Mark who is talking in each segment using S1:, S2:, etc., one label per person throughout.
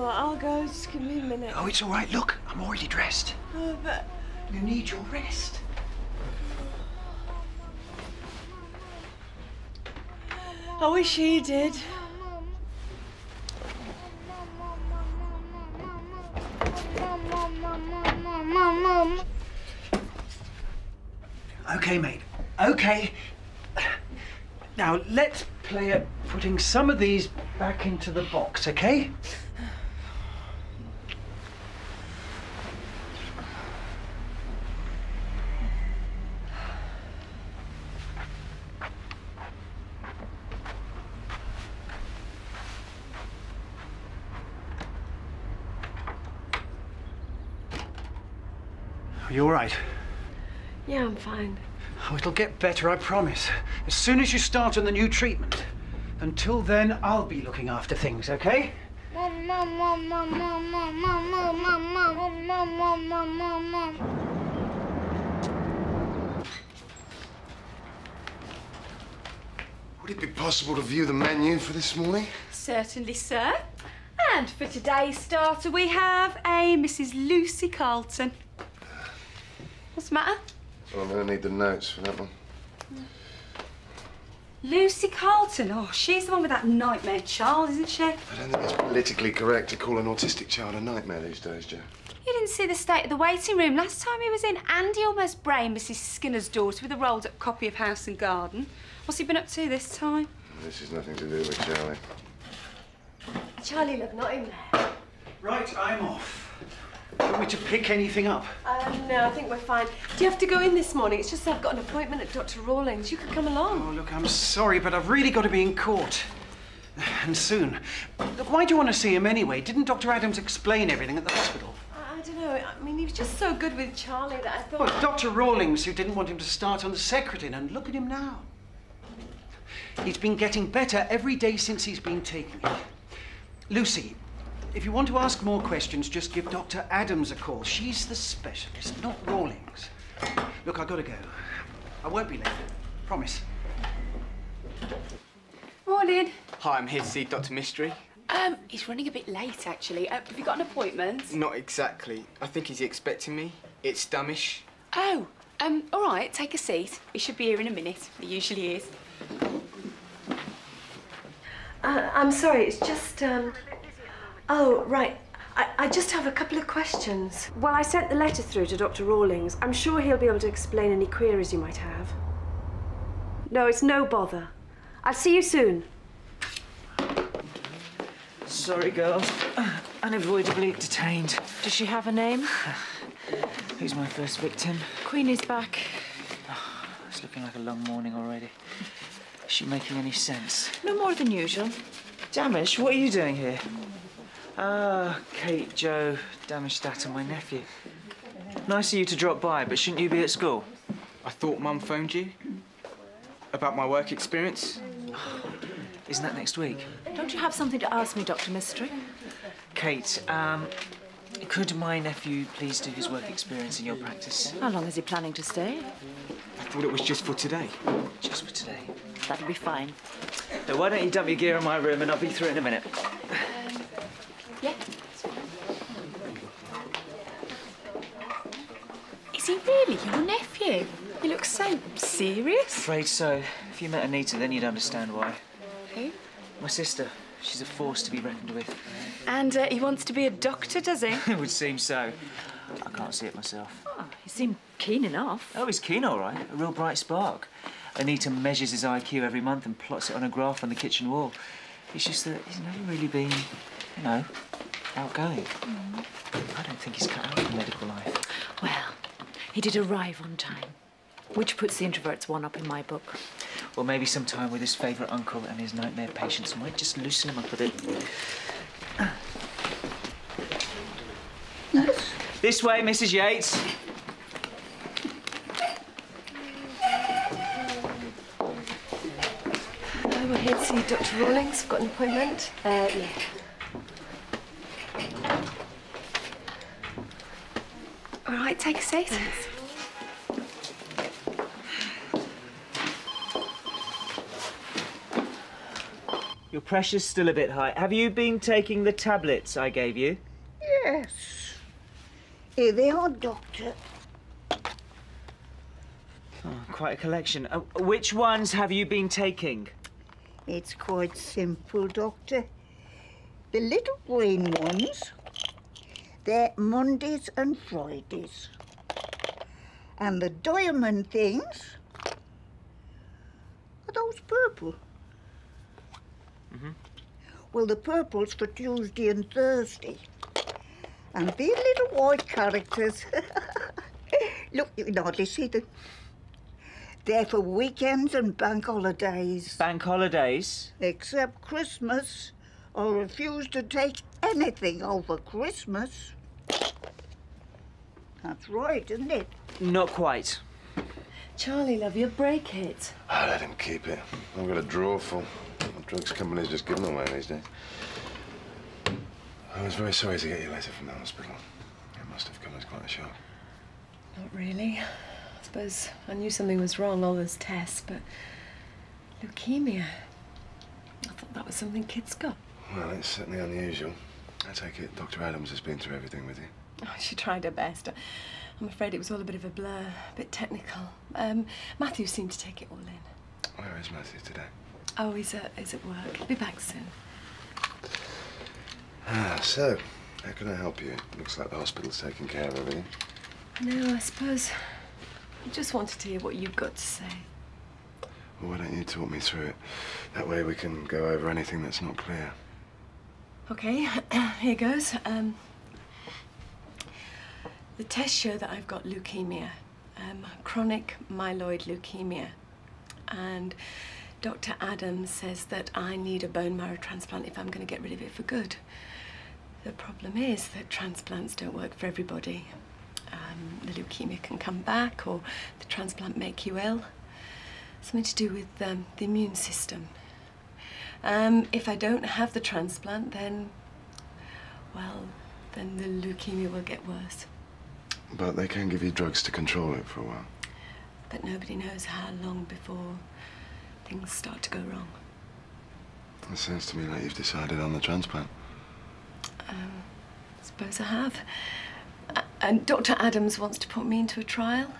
S1: I'll go. Just give me a minute.
S2: Oh, it's all right. Look, I'm already dressed.
S1: Oh, but...
S2: You need your rest.
S1: I wish he did.
S2: Okay, mate. Okay. Now, let's play at putting some of these back into the box, okay? Are you all right?
S1: Yeah, I'm fine.
S2: Oh, it'll get better, I promise. As soon as you start on the new treatment. Until then, I'll be looking after things, okay?
S3: Would it be possible to view the menu for this morning?
S4: Certainly, sir. And for today's starter, we have a Mrs. Lucy Carlton. What's the matter?
S3: Oh, I'm going to need the notes for that one.
S4: Lucy Carlton? Oh, she's the one with that nightmare child, isn't she?
S3: I don't think it's politically correct to call an autistic child a nightmare these days, Jo.
S4: You didn't see the state of the waiting room last time he was in. Andy almost brained Mrs. Skinner's daughter with a rolled-up copy of House and Garden. What's he been up to this time?
S3: This is nothing to do with Charlie.
S1: Charlie, look, not in there.
S2: Right, I'm off. Do you want me to pick anything up?
S1: No, I think we're fine. Do you have to go in this morning? It's just I've got an appointment at Dr. Rawlings. You could come along.
S2: Oh, look, I'm sorry, but I've really got to be in court. And soon. Look, why do you want to see him anyway? Didn't Dr. Adams explain everything at the hospital?
S1: I don't know. I mean, he was just so good with Charlie that I thought...
S2: Well, it's Dr. Rawlings who didn't want him to start on the secretary, and look at him now. He's been getting better every day since he's been taking it. Lucy, if you want to ask more questions, just give Dr. Adams a call. She's the specialist, not Rawlings. Look, I've got to go. I won't be late. Promise.
S4: Morning.
S5: Hi, I'm here to see Dr. Mystery.
S4: He's running a bit late, actually. Have you got an appointment?
S5: Not exactly. I think he's expecting me. It's dummish.
S4: Oh, all right, take a seat. He should be here in a minute. He usually is.
S1: I'm sorry, it's just, Oh, right. I just have a couple of questions. Well, I sent the letter through to Dr. Rawlings. I'm sure he'll be able to explain any queries you might have. No, it's no bother. I'll see you soon.
S6: Sorry, girls. Unavoidably detained.
S7: Does she have a name?
S6: Who's my first victim?
S7: Queenie's back.
S6: Oh, it's looking like a long morning already. Is she making any sense?
S7: No more than usual.
S6: Damish, what are you doing here? Ah, Kate, Joe, Damishdat and my nephew. Nice of you to drop by, but shouldn't you be at school?
S5: I thought Mum phoned you about my work experience.
S6: Isn't that next week?
S7: Don't you have something to ask me, Dr. Mystery?
S6: Kate, could my nephew please do his work experience in your practice?
S7: How long is he planning to stay?
S5: I thought it was just for today.
S6: Just for today.
S7: That'll be fine.
S6: So why don't you dump your gear in my room and I'll be through in a minute.
S4: Yeah. Is he really your nephew? He looks so serious.
S6: Afraid so. If you met Anita, then you'd understand why.
S4: Who?
S6: My sister. She's a force to be reckoned with.
S4: And he wants to be a doctor, does he?
S6: It would seem so. I can't see it myself.
S7: Oh, he seemed keen enough.
S6: Oh, he's keen, all right. A real bright spark. Anita measures his IQ every month and plots it on a graph on the kitchen wall. It's just that he's never really been, you know, outgoing. I don't think he's cut out for medical life.
S7: Well, he did arrive on time, which puts the introverts one up in my book.
S6: Well, maybe some time with his favourite uncle and his nightmare patients might just loosen him up a bit. This way, Mrs. Yates.
S1: We're here to see Dr. Rawlings. I've got an appointment. Yeah.
S4: All right, take a seat.
S1: Thanks.
S6: Your pressure's still a bit high. Have you been taking the tablets I gave you?
S8: Yes. Here they are, Doctor.
S6: Oh, quite a collection. Which ones have you been taking?
S8: It's quite simple, Doctor. The little green ones, they're Mondays and Fridays. And the diamond things are those purple. Well, the purple's for Tuesday and Thursday. And these little white characters, look, you can hardly see them. They're for weekends and bank holidays.
S6: Bank holidays?
S8: Except Christmas. I'll refuse to take anything over Christmas. That's right, isn't it?
S6: Not quite.
S1: Charlie, love, you'll break it.
S3: I let him keep it. I've got a drawer full. The drugs company's just giving them away these days. I was very sorry to get your letter from the hospital. It must have come as quite a shock.
S1: Not really. I suppose I knew something was wrong, all those tests, but leukemia. I thought that was something kids got.
S3: Well, it's certainly unusual. I take it Dr. Adams has been through everything with you.
S1: Oh, she tried her best. I'm afraid it was all a bit of a blur, a bit technical. Matthew seemed to take it all in.
S3: Where is Matthew today?
S1: Oh, he's at work. He'll be back soon.
S3: So, how can I help you? Looks like the hospital's taking care of everything.
S1: No, I suppose I just wanted to hear what you've got to say.
S3: Well, why don't you talk me through it? That way we can go over anything that's not clear.
S1: Okay, here goes. The tests show that I've got leukemia, chronic myeloid leukemia, and Dr. Adams says that I need a bone marrow transplant if I'm going to get rid of it for good. The problem is that transplants don't work for everybody. The leukemia can come back, or the transplant make you ill. Something to do with the immune system. If I don't have the transplant, then, well, then the leukemia will get worse.
S3: But they can give you drugs to control it for a while.
S1: But nobody knows how long before things start to go wrong.
S3: It sounds to me like you've decided on the transplant.
S1: I suppose I have. And Dr. Adams wants to put me into a trial.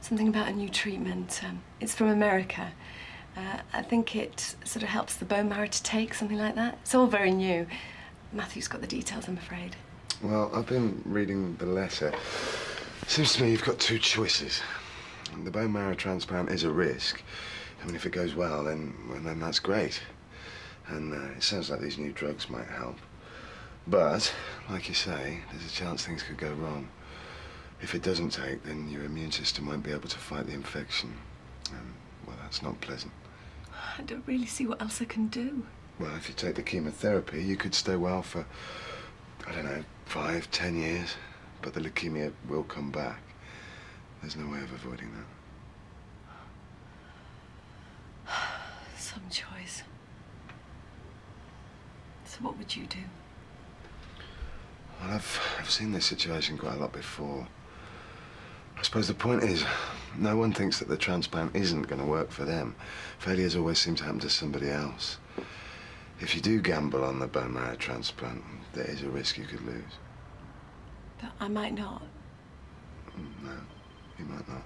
S1: Something about a new treatment. It's from America. I think it sort of helps the bone marrow to take, something like that. It's all very new. Matthew's got the details, I'm afraid.
S3: Well, I've been reading the letter. Seems to me you've got two choices. The bone marrow transplant is a risk. I mean, if it goes well, then that's great. And it sounds like these new drugs might help. But, like you say, there's a chance things could go wrong. If it doesn't take, then your immune system won't be able to fight the infection. And, well, that's not pleasant.
S1: I don't really see what else I can do.
S3: Well, if you take the chemotherapy, you could stay well for, I don't know, 5, 10 years. But the leukemia will come back. There's no way of avoiding that.
S1: Some choice. So what would you do?
S3: Well, I've seen this situation quite a lot before. I suppose the point is, no one thinks that the transplant isn't going to work for them. Failures always seem to happen to somebody else. If you do gamble on the bone marrow transplant, there is a risk you could lose.
S1: But I might not.
S3: No, you might not.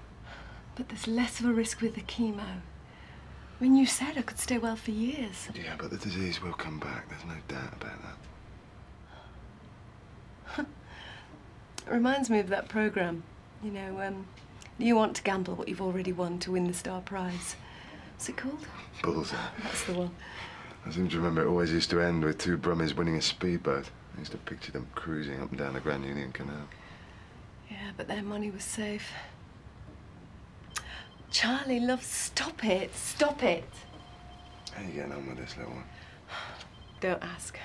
S1: But there's less of a risk with the chemo. I mean, you said I could stay well for years.
S3: Yeah, but the disease will come back. There's no doubt about that.
S1: It reminds me of that programme. You know, you want to gamble what you've already won to win the Star Prize. What's it called?
S3: Bullseye.
S1: That's the one.
S3: I seem to remember it always used to end with two Brummies winning a speedboat. I used to picture them cruising up and down the Grand Union Canal.
S1: Yeah, but their money was safe. Charlie, love, stop it. Stop it.
S3: How are you getting on with this, little one?
S1: Don't ask.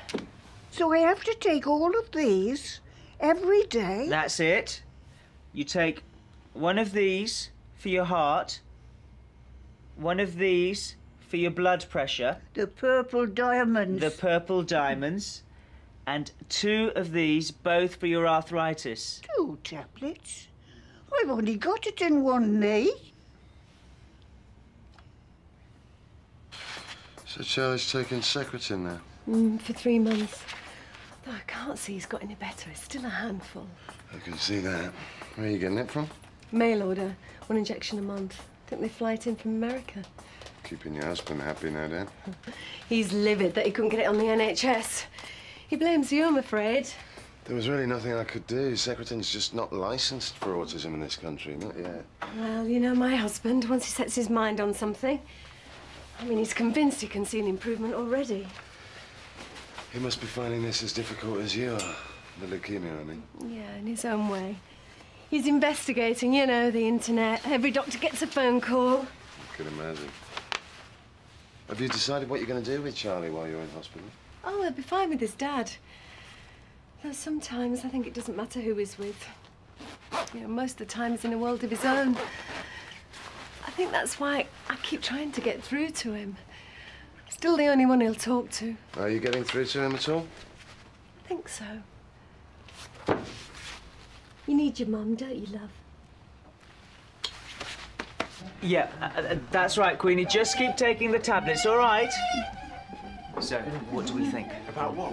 S8: So I have to take all of these every day?
S6: That's it. You take one of these for your heart, one of these for your blood pressure.
S8: The purple diamonds.
S6: The purple diamonds. And 2 of these, both for your arthritis.
S8: 2 tablets? I've only got it in one knee.
S3: So Charlie's taking Secretin now?
S1: For 3 months. Though I can't see he's got any better. It's still a handful.
S3: I can see that. Where are you getting it from?
S1: Mail order. 1 injection a month. Think they fly it in from America.
S3: Keeping your husband happy, no doubt.
S1: He's livid that he couldn't get it on the NHS. He blames you, I'm afraid.
S3: There was really nothing I could do. Secretin's just not licensed for autism in this country, not yet.
S1: Well, you know my husband, once he sets his mind on something, I mean, he's convinced he can see an improvement already.
S3: He must be finding this as difficult as you are. The leukemia, I mean.
S1: Yeah, in his own way. He's investigating, you know, the internet. Every doctor gets a phone call.
S3: I could imagine. Have you decided what you're going to do with Charlie while you're in hospital?
S1: Oh, he'll be fine with his dad. Though sometimes I think it doesn't matter who he's with. You know, most of the time he's in a world of his own. I think that's why I keep trying to get through to him. Still the only one he'll talk to.
S3: Are you getting through to him at all?
S1: I think so. You need your mum, don't you, love?
S6: Yeah, that's right, Queenie. Just keep taking the tablets, all right? So, what do we think?
S5: About what?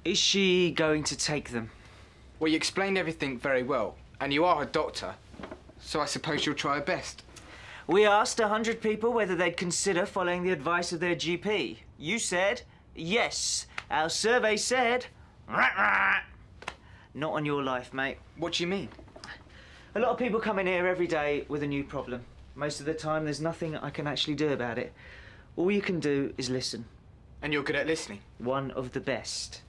S6: Is she going to take them?
S5: Well, you explained everything very well, and you are a doctor, so I suppose you'll try your best.
S6: We asked 100 people whether they'd consider following the advice of their GP. You said yes. Our survey said rah, rah. Not on your life, mate.
S5: What do you mean?
S6: A lot of people come in here every day with a new problem. Most of the time, there's nothing I can actually do about it. All you can do is listen.
S5: And you're good at listening?
S6: One of the best.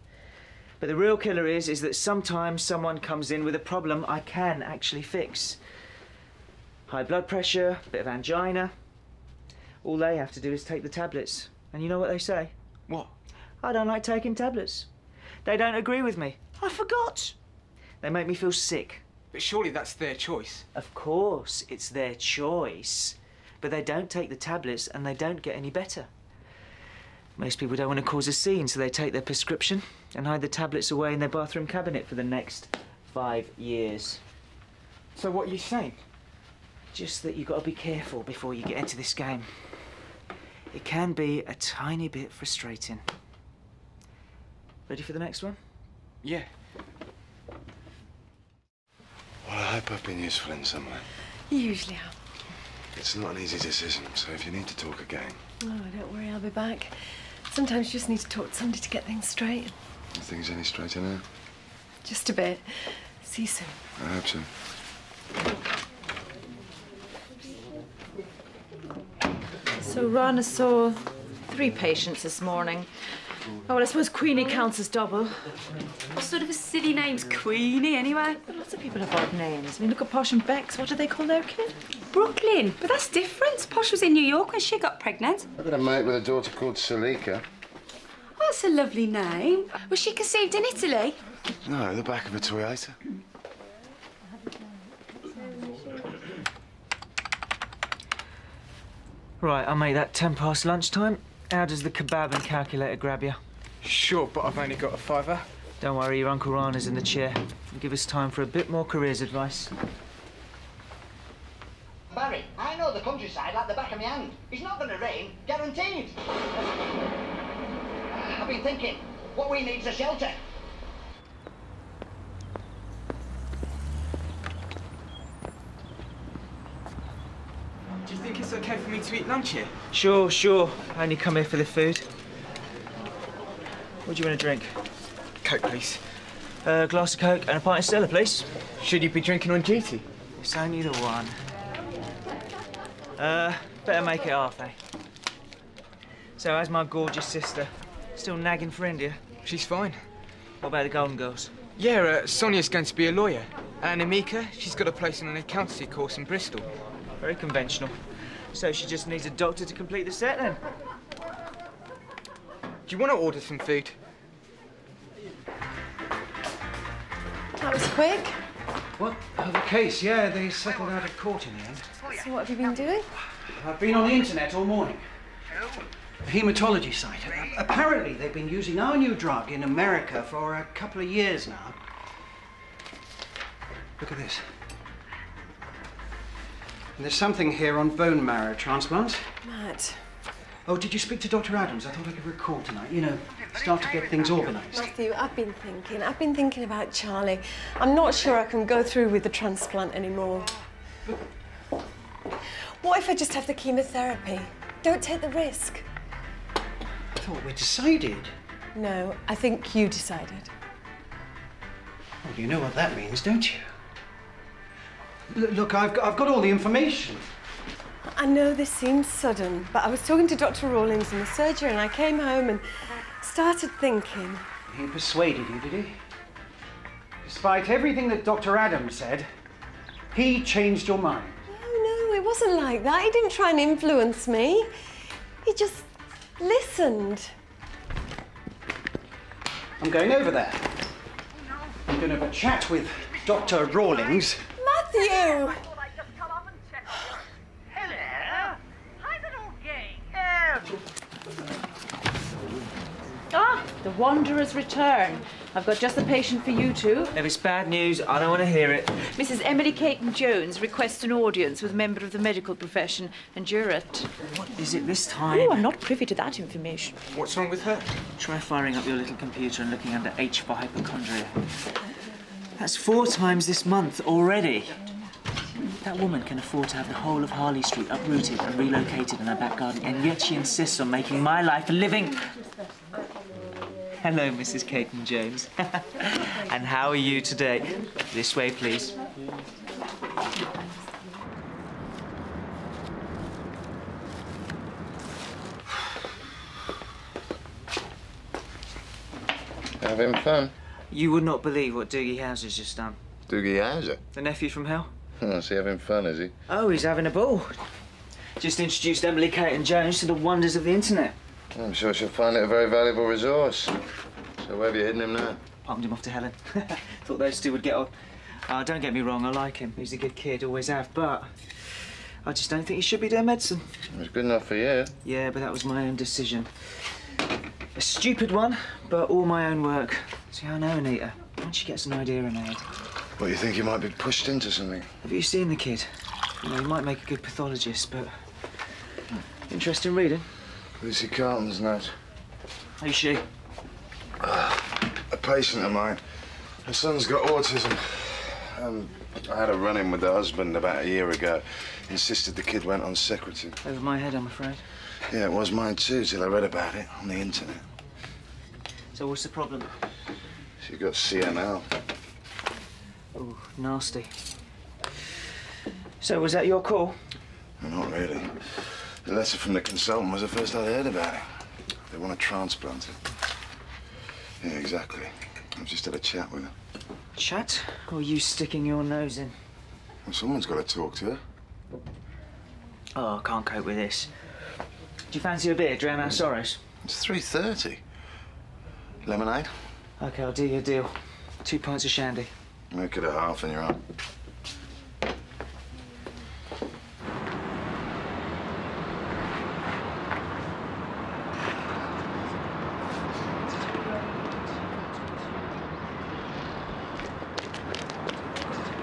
S6: But the real killer is that sometimes someone comes in with a problem I can actually fix. High blood pressure, bit of angina. All they have to do is take the tablets. And you know what they say?
S5: What?
S6: I don't like taking tablets. They don't agree with me. I forgot. They make me feel sick.
S5: But surely that's their choice.
S6: Of course, it's their choice. But they don't take the tablets and they don't get any better. Most people don't want to cause a scene, so they take their prescription and hide the tablets away in their bathroom cabinet for the next 5 years.
S5: So what are you saying?
S6: Just that you've got to be careful before you get into this game. It can be a tiny bit frustrating. Ready for the next one?
S5: Yeah.
S3: Well, I hope I've been useful in some way.
S1: You usually are.
S3: It's not an easy decision, so if you need to talk again...
S1: Oh, don't worry, I'll be back. Sometimes you just need to talk to somebody to get things straight.
S3: Are things any straighter now?
S1: Just a bit. See you soon.
S3: I hope so.
S7: So Rana saw 3 patients this morning. Oh, well, I suppose Queenie counts as double.
S4: What sort of a silly name's Queenie, anyway?
S7: But lots of people have odd names. I mean, look at Posh and Bex. What do they call their kid?
S4: Brooklyn. But that's different. Posh was in New York when she got pregnant.
S3: I've got a mate with a daughter called Salika.
S4: Oh, that's a lovely name. Was she conceived in Italy?
S3: No, the back of a Toyota.
S6: Right, I'll make that 10 past lunchtime. How does the kebab and calculator grab you?
S5: Sure, but I've only got a £5.
S6: Don't worry, your Uncle Rana's in the chair. He'll give us time for a bit more careers advice.
S9: Barry, I know the countryside like the back of my hand. It's not going to rain, guaranteed. I've been thinking, what we need is a shelter.
S5: Do you think it's okay for me to eat lunch here?
S6: Sure, sure. I only come here for the food. What do you want to drink?
S5: Coke, please.
S6: A glass of Coke and a pint of Stella, please.
S5: Should you be drinking on duty?
S6: It's only the one. Better make it half, eh? So, how's my gorgeous sister? Still nagging for India?
S5: She's fine.
S6: What about the Golden Girls?
S5: Yeah, Sonia's going to be a lawyer. And Amika, she's got a place on an accountancy course in Bristol.
S6: Very conventional. So she just needs a doctor to complete the set, then?
S5: Do you want to order some food?
S1: That was quick.
S2: What? Oh, the case, yeah, they settled out of court in the end.
S1: So what have you been doing?
S2: I've been on the internet all morning. A haematology site. Apparently, they've been using our new drug in America for a couple of years now. Look at this. And there's something here on bone marrow transplant.
S1: Matt.
S2: Oh, did you speak to Dr. Adams? I thought I'd give her a call tonight. You know, start to get things organised.
S1: Matthew, I've been thinking about Charlie. I'm not sure I can go through with the transplant anymore. What if I just have the chemotherapy? Don't take the risk.
S2: I thought we decided.
S1: No, I think you decided.
S2: Well, you know what that means, don't you? Look, I've got all the information.
S1: I know this seems sudden, but I was talking to Dr. Rawlings in the surgery and I came home and started thinking.
S2: He persuaded you, did he? Despite everything that Dr. Adams said, he changed your mind.
S1: No, it wasn't like that. He didn't try and influence me. He just listened.
S2: I'm going over there. I'm going to have a chat with Dr. Rawlings.
S1: Matthew!
S7: Ah, the Wanderer's return. I've got just the patient for you two.
S6: If it's bad news, I don't want to hear it.
S7: Mrs. Emily Caton-Jones requests an audience with a member of the medical profession, and Jurat.
S6: What is it this time?
S7: Oh, I'm not privy to that information.
S5: What's wrong with her?
S6: Try firing up your little computer and looking under H for hypochondria. That's 4 times this month already. That woman can afford to have the whole of Harley Street uprooted and relocated in her back garden, and yet she insists on making my life a living. Hello, Mrs. Caton-Jones. And how are you today? This way, please.
S3: Having fun?
S6: You would not believe what Doogie Howser's just done.
S3: Doogie Howser?
S6: The nephew from hell?
S3: Oh, is he having fun, is he?
S6: Oh, he's having a ball. Just introduced Emily Caton-Jones to the wonders of the internet.
S3: I'm sure she'll find it a very valuable resource. So where have you hidden him now?
S6: Palmed him off to Helen. Thought those two would get on. Don't get me wrong, I like him. He's a good kid, always have, but I just don't think he should be doing medicine.
S3: It was good enough for you.
S6: Yeah, but that was my own decision. A stupid one, but all my own work. See, I know Anita. Once she gets an idea in her head.
S3: What, you think you might be pushed into something?
S6: Have you seen the kid? You know, he might make a good pathologist, but interesting reading.
S3: Lucy Carlton's note.
S6: Who's she?
S3: A patient of mine. Her son's got autism. I had a run-in with the husband about a year ago. Insisted the kid went on Secretin.
S6: Over my head, I'm afraid.
S3: Yeah, it was mine too, till I read about it on the internet.
S6: So what's the problem?
S3: She got CML.
S6: Oh, nasty. So was that your call?
S3: No, not really. The letter from the consultant was the first I'd heard about it. They want to transplant it. Yeah, exactly. I've just had a chat with her.
S6: Chat? Or you sticking your nose in?
S3: Well, someone's got to talk to her.
S6: Oh, I can't cope with this. Do you fancy a beer, drown our sorrows?
S3: It's 3:30. Lemonade?
S6: OK, I'll do you a deal. 2 pints of shandy.
S3: Make it a half and you're on.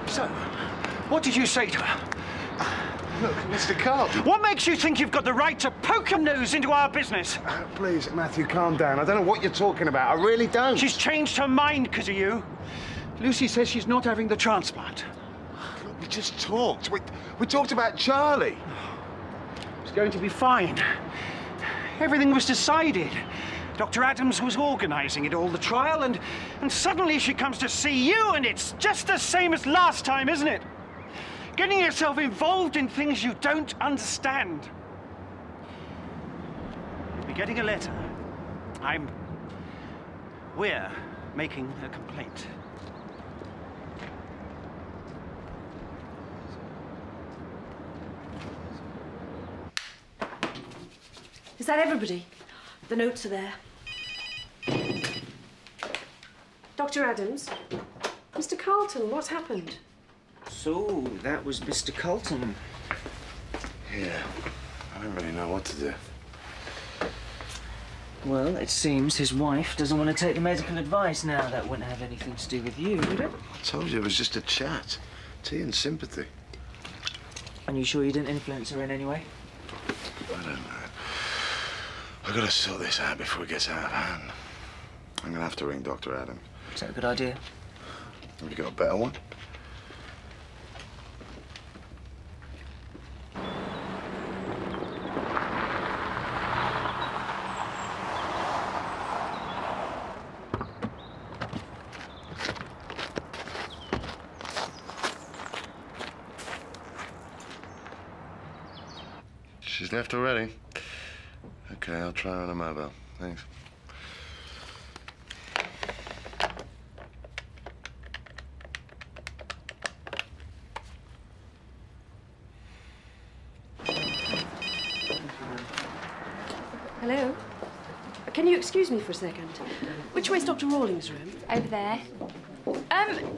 S2: So, what did you say to her?
S3: Look, Mr. Carlton.
S2: What makes you think you've got the right to poke your nose into our business?
S3: Please, Matthew, calm down. I don't know what you're talking about. I really don't.
S2: She's changed her mind because of you. Lucy says she's not having the transplant.
S3: Look, we just talked. We talked about Charlie.
S2: It's going to be fine. Everything was decided. Dr. Adams was organising it all, the trial, and suddenly she comes to see you, and it's just the same as last time, isn't it? Getting yourself involved in things you don't understand. You'll be getting a letter. We're making a complaint.
S1: Is that everybody? The notes are there. Dr. Adams? Mr. Carlton, what's happened?
S6: So, that was Mr. Carlton.
S3: Yeah, I don't really know what to do.
S6: Well, it seems his wife doesn't want to take the medical advice now. That wouldn't have anything to do with you, would it?
S3: I told you it was just a chat. Tea and sympathy.
S6: And you sure you didn't influence her in any way?
S3: I don't know. I've got to sort this out before it gets out of hand. I'm going to have to ring Dr. Adams.
S6: Is that a good idea?
S3: Have you got a better one? She's left already? Okay, I'll try her on a mobile. Thanks.
S1: Hello? Can you excuse me for a second? Which way's Dr. Rawlings' room?
S4: Over there.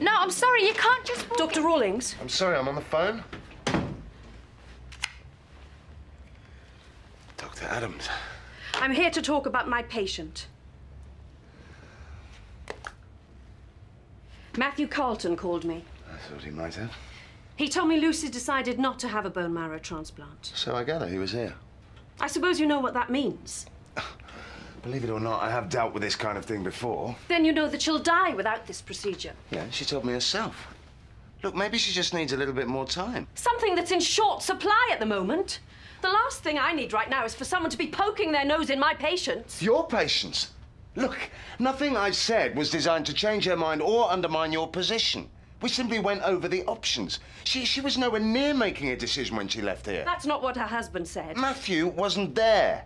S4: No, I'm sorry, you can't just walk
S1: Dr. Rawlings?
S3: I'm sorry, I'm on the phone. Dr. Adams.
S1: I'm here to talk about my patient. Matthew Carlton called me.
S3: I thought he might have.
S1: He told me Lucy decided not to have a bone marrow transplant.
S3: So I gather he was here.
S1: I suppose you know what that means.
S3: Believe it or not, I have dealt with this kind of thing before.
S1: Then you know that she'll die without this procedure.
S3: Yeah, she told me herself. Look, maybe she just needs a little bit more time.
S1: Something that's in short supply at the moment. The last thing I need right now is for someone to be poking their nose in my patients.
S3: Your patience? Look, nothing I said was designed to change her mind or undermine your position. We simply went over the options. She was nowhere near making a decision when she left here.
S1: That's not what her husband said.
S3: Matthew wasn't there.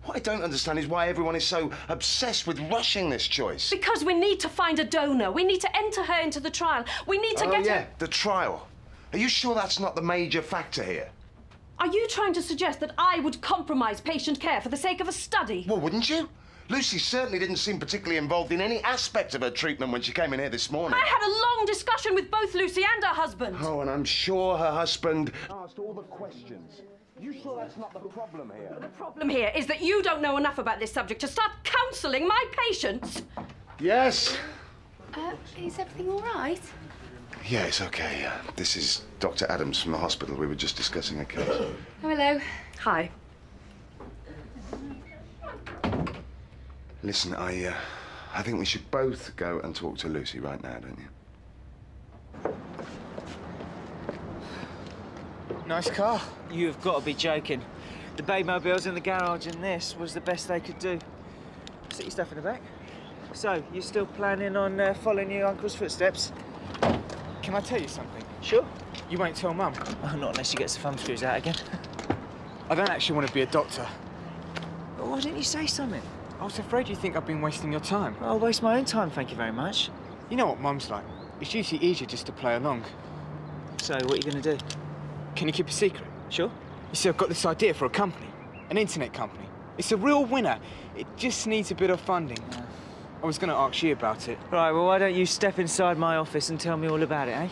S3: What I don't understand is why everyone is so obsessed with rushing this choice.
S1: Because we need to find a donor. We need to enter her into the trial. We need to get her...
S3: the trial. Are you sure that's not the major factor here?
S1: Are you trying to suggest that I would compromise patient care for the sake of a study?
S3: Well, wouldn't you? Lucy certainly didn't seem particularly involved in any aspect of her treatment when she came in here this morning.
S1: I had a long discussion with both Lucy and her husband.
S3: Oh, and I'm sure her husband asked all the questions. You sure that's not the problem here?
S1: The problem here is that you don't know enough about this subject to start counselling my patients.
S3: Yes.
S4: Is everything all right?
S3: Yeah, it's okay. This is Dr. Adams from the hospital. We were just discussing a case.
S4: Oh, hello.
S1: Hi.
S3: Listen, I think we should both go and talk to Lucy right now, don't you?
S5: Nice car.
S6: You've got to be joking. The Baymobiles in the garage and this was the best they could do. Sit your stuff in the back. So, you still planning on following your uncle's footsteps?
S5: Can I tell you something?
S6: Sure.
S5: You won't tell Mum?
S6: Oh, not unless she gets the thumb screws out again.
S5: I don't actually want to be a doctor.
S6: Well, why didn't you say something?
S5: I was afraid you think I've been wasting your time.
S6: I'll waste my own time, thank you very much.
S5: You know what Mum's like. It's usually easier just to play along.
S6: So, what are you going to do?
S5: Can you keep a secret?
S6: Sure.
S5: You see, I've got this idea for a company. An internet company. It's a real winner. It just needs a bit of funding. I was going to ask you about it.
S6: Right, well, why don't you step inside my office and tell me all about it, eh?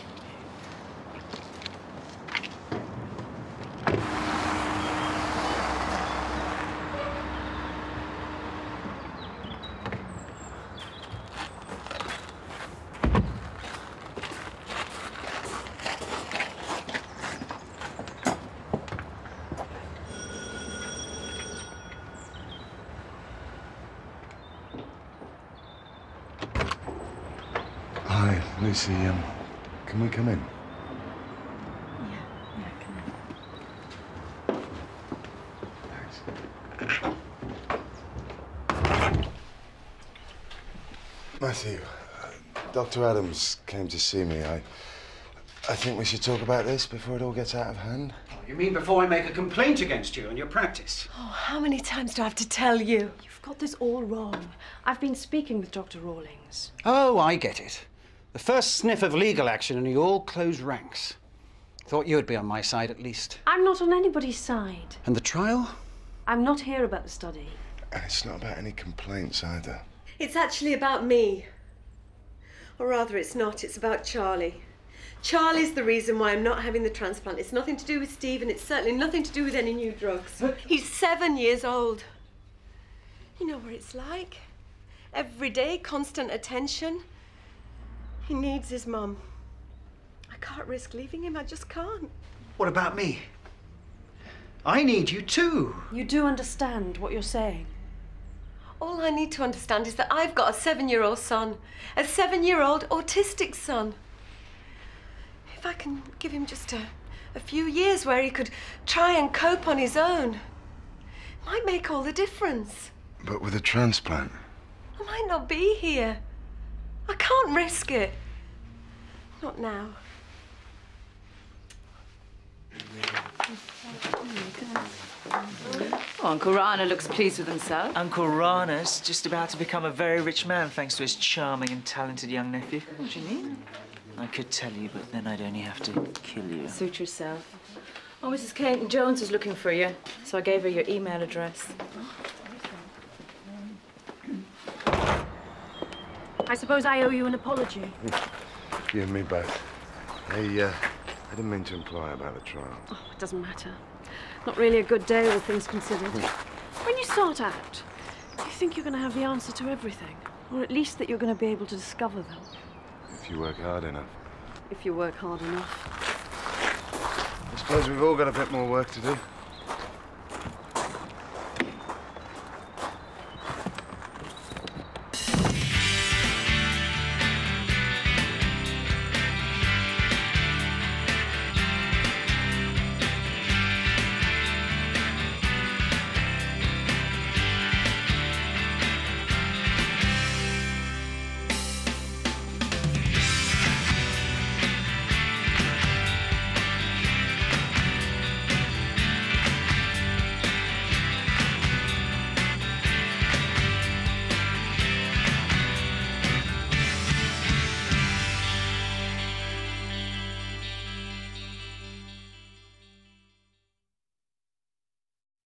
S3: Hi, Lucy. Can we come in?
S7: Yeah, come
S3: Thanks. Matthew, Dr. Adams came to see me. I think we should talk about this before it all gets out of hand.
S2: You mean before I make a complaint against you and your practice?
S1: Oh, how many times do I have to tell you? You've got this all wrong. I've been speaking with Dr. Rawlings.
S2: Oh, I get it. The first sniff of legal action and you all close ranks. Thought you'd be on my side at least.
S1: I'm not on anybody's side.
S2: And the trial?
S1: I'm not here about the study.
S3: And it's not about any complaints either.
S1: It's actually about me. Or rather, it's not. It's about Charlie. Charlie's the reason why I'm not having the transplant. It's nothing to do with Steve, and it's certainly nothing to do with any new drugs. He's 7 years old. You know what it's like. Every day, constant attention. He needs his mum. I can't risk leaving him. I just can't.
S2: What about me? I need you too.
S1: You do understand what you're saying? All I need to understand is that I've got a 7-year-old son, a 7-year-old autistic son. If I can give him just a few years where he could try and cope on his own, it might make all the difference.
S3: But with a transplant?
S1: I might not be here. I can't risk it. Not now.
S7: Oh, Uncle Rana looks pleased with himself.
S6: Uncle Rana's just about to become a very rich man thanks to his charming and talented young nephew.
S7: What do you mean?
S6: I could tell you, but then I'd only have to kill you.
S7: Suit yourself. Oh, Mrs. Clayton Jones was looking for you, so I gave her your email address.
S1: I suppose I owe you an apology.
S3: You and me both. I didn't mean to imply about the trial.
S1: Oh, it doesn't matter. Not really a good day, all things considered. When you start out, do you think you're going to have the answer to everything? Or at least that you're going to be able to discover them?
S3: If you work hard enough.
S1: If you work hard enough.
S3: I suppose we've all got a bit more work to do.